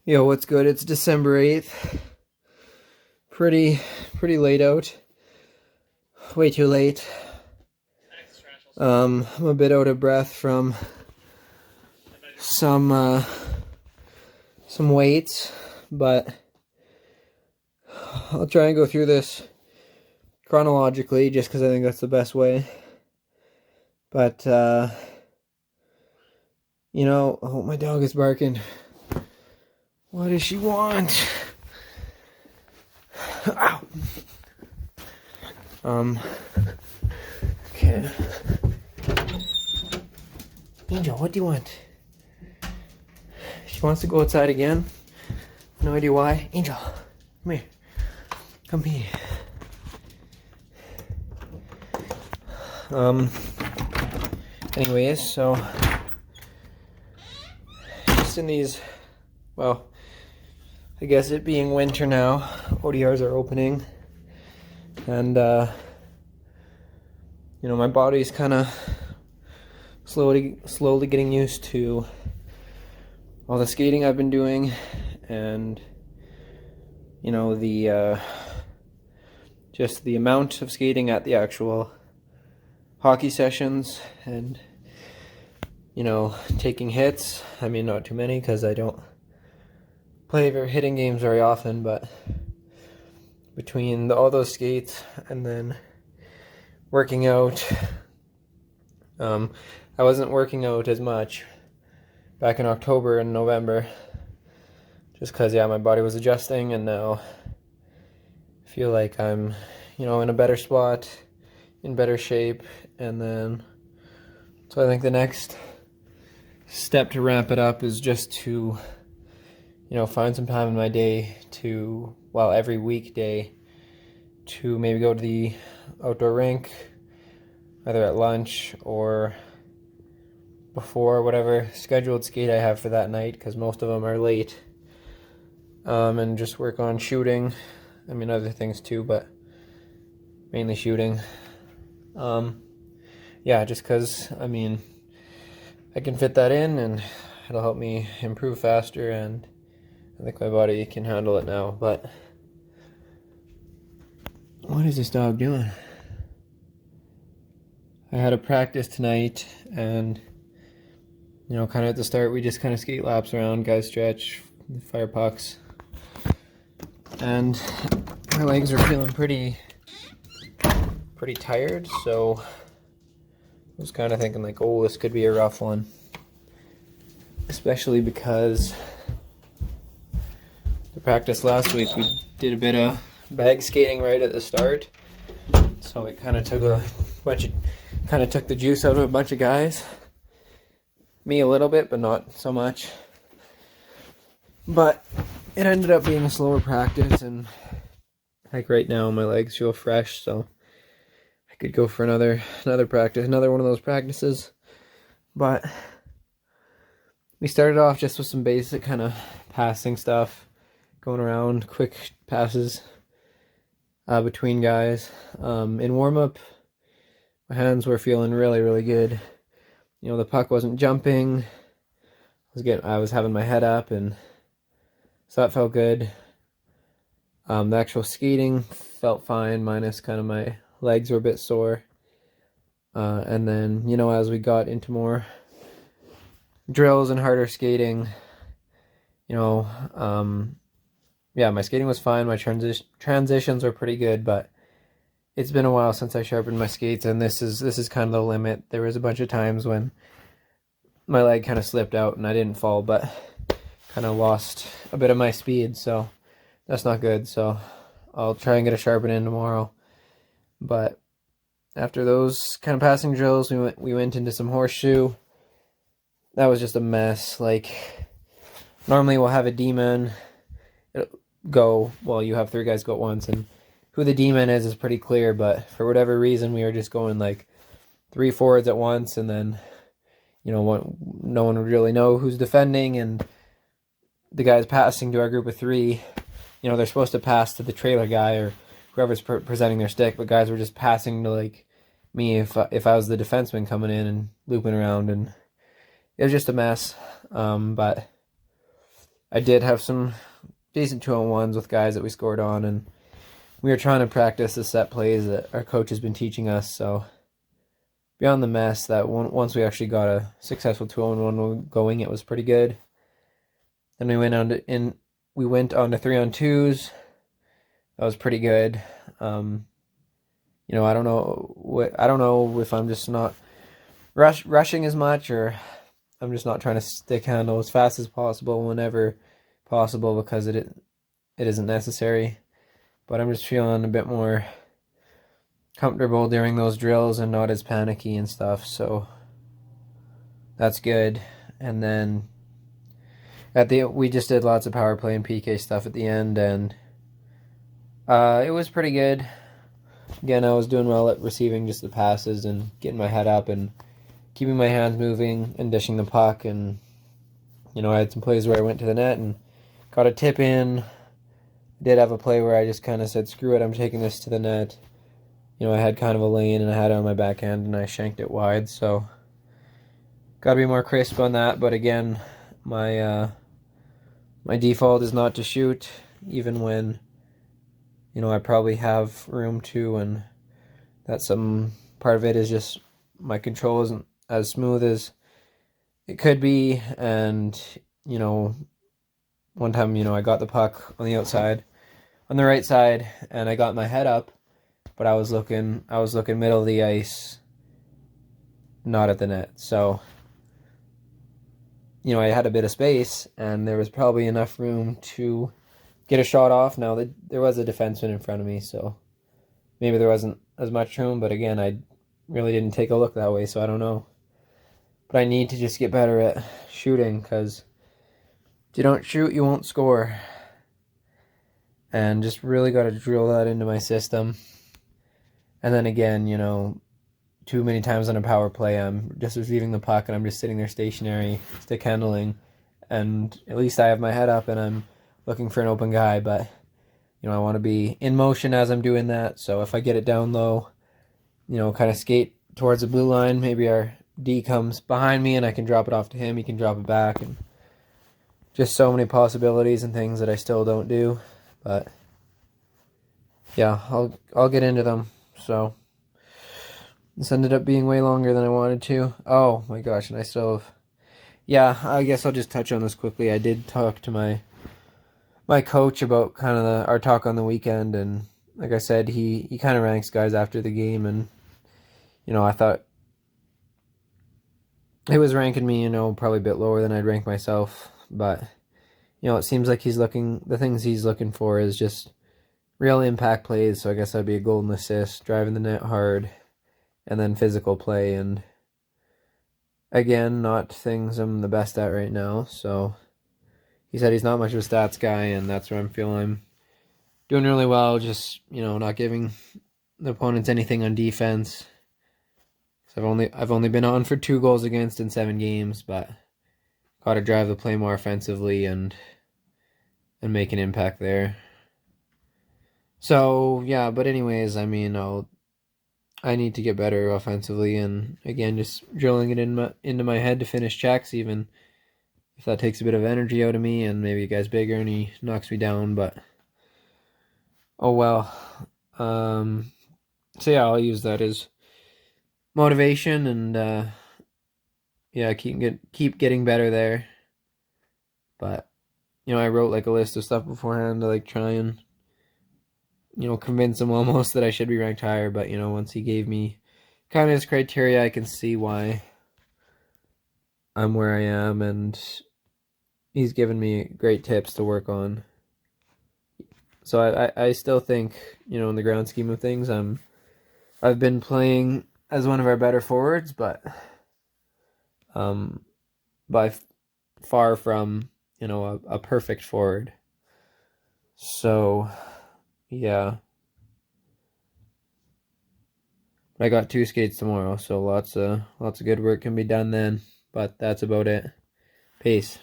Yo, what's good? It's December 8th. Pretty late out. Way too late. I'm a bit out of breath from some weights, but I'll try and go through this chronologically just because I think that's the best way. But oh, my dog is barking. What does she want? Ow. Okay. Angel, what do you want? She wants to go outside again. No idea why. Angel, come here. Come here. Anyways, so just in these, well, I guess it being winter now, ODRs are opening, and my body's kind of slowly getting used to all the skating I've been doing, and the just the amount of skating at the actual hockey sessions, and taking hits. I mean, not too many because I don't play hitting games very often, but between all those skates and then working out, I wasn't working out as much back in October and November just because my body was adjusting, and now I feel like I'm in a better spot, in better shape. And then so I think the next step to ramp it up is just to find some time in my day every weekday, to maybe go to the outdoor rink, either at lunch or before whatever scheduled skate I have for that night, because most of them are late, and just work on shooting. I mean, other things too, but mainly shooting. Just because, I can fit that in, and it'll help me improve faster, and I think my body can handle it now. But what is this dog doing? I had a practice tonight, and kind of at the start we just kind of skate laps around, guys stretch, fire pucks, and my legs are feeling pretty tired, so I was kind of thinking like, oh, this could be a rough one, especially because the practice last week we did a bit of bag skating right at the start, so it kind of took the juice out of a bunch of guys. Me a little bit, but not so much. But it ended up being a slower practice, and like right now my legs feel fresh, so I could go for another practice, another one of those practices. But we started off just with some basic kind of passing stuff, going around, quick passes between guys. In warm-up, my hands were feeling really good. The puck wasn't jumping. I was having my head up, and so that felt good. The actual skating felt fine, minus kind of my legs were a bit sore. And then, as we got into more drills and harder skating, my skating was fine. My transitions were pretty good, but it's been a while since I sharpened my skates, and this is kind of the limit. There was a bunch of times when my leg kind of slipped out, and I didn't fall, but kind of lost a bit of my speed, so that's not good. So I'll try and get a sharpen in tomorrow. But after those kind of passing drills, we went into some horseshoe. That was just a mess. Like, normally we'll have a D-man go, well, you have 3 guys go at once, and who the D-man is pretty clear, but for whatever reason we were just going like 3 forwards at once, and then no one would really know who's defending, and the guys passing to our group of 3, they're supposed to pass to the trailer guy or whoever's presenting their stick, but guys were just passing to like me if I was the defenseman coming in and looping around, and it was just a mess. But I did have some decent 2-on-1s with guys that we scored on, and we were trying to practice the set plays that our coach has been teaching us. So beyond the mess, that once we actually got a successful 2-on-1 going, it was pretty good. Then we went on to 3-on-2s. That was pretty good. I don't know if I'm just not rushing as much, or I'm just not trying to stick handle as fast as possible whenever possible, because it isn't necessary. But I'm just feeling a bit more comfortable during those drills and not as panicky and stuff, so that's good. And then we just did lots of power play and PK stuff at the end, and it was pretty good. Again, I was doing well at receiving just the passes and getting my head up and keeping my hands moving and dishing the puck. And I had some plays where I went to the net and got a tip in. I did have a play where I just kind of said, screw it, I'm taking this to the net. I had kind of a lane and I had it on my backhand and I shanked it wide, so gotta be more crisp on that. But again, my default is not to shoot, even when I probably have room to, and that's some part of it is just my control isn't as smooth as it could be. And one time I got the puck on the outside, on the right side, and I got my head up, but I was looking middle of the ice, not at the net. So I had a bit of space and there was probably enough room to get a shot off. Now, there was a defenseman in front of me, so maybe there wasn't as much room, but again, I really didn't take a look that way, so I don't know. But I need to just get better at shooting, because if you don't shoot, you won't score. And just really got to drill that into my system. And then again, too many times on a power play, I'm just receiving the puck and I'm just sitting there stationary, stick handling, and at least I have my head up and I'm looking for an open guy. But I want to be in motion as I'm doing that. So if I get it down low, kind of skate towards the blue line, maybe our D comes behind me and I can drop it off to him, he can drop it back, and just so many possibilities and things that I still don't do. But yeah, I'll get into them. So this ended up being way longer than I wanted to. Oh my gosh, and I still have... Yeah, I guess I'll just touch on this quickly. I did talk to my coach about kind of our talk on the weekend, and like I said, he kind of ranks guys after the game, and I thought it was ranking me, probably a bit lower than I'd rank myself, but it seems like the things he's looking for is just real impact plays. So I guess that'd be a golden assist, driving the net hard, and then physical play. And again, not things I'm the best at right now. So he said he's not much of a stats guy, and that's where I'm feeling I'm doing really well. Just not giving the opponents anything on defense. So I've only been on for 2 goals against in 7 games, but got to drive the play more offensively and make an impact there. So yeah, but anyways, I need to get better offensively, and again, just drilling it into my head to finish checks, even if that takes a bit of energy out of me, and maybe a guy's bigger and he knocks me down, but oh well. So yeah, I'll use that as motivation, and yeah, keep getting better there. But I wrote like a list of stuff beforehand to like try and convince him almost that I should be ranked higher. But once he gave me kind of his criteria, I can see why I'm where I am, and he's given me great tips to work on. So I still think, in the grand scheme of things, I've been playing as one of our better forwards, but by far from a perfect forward. So yeah, I got 2 skates tomorrow, so lots of good work can be done then. But that's about it. Peace.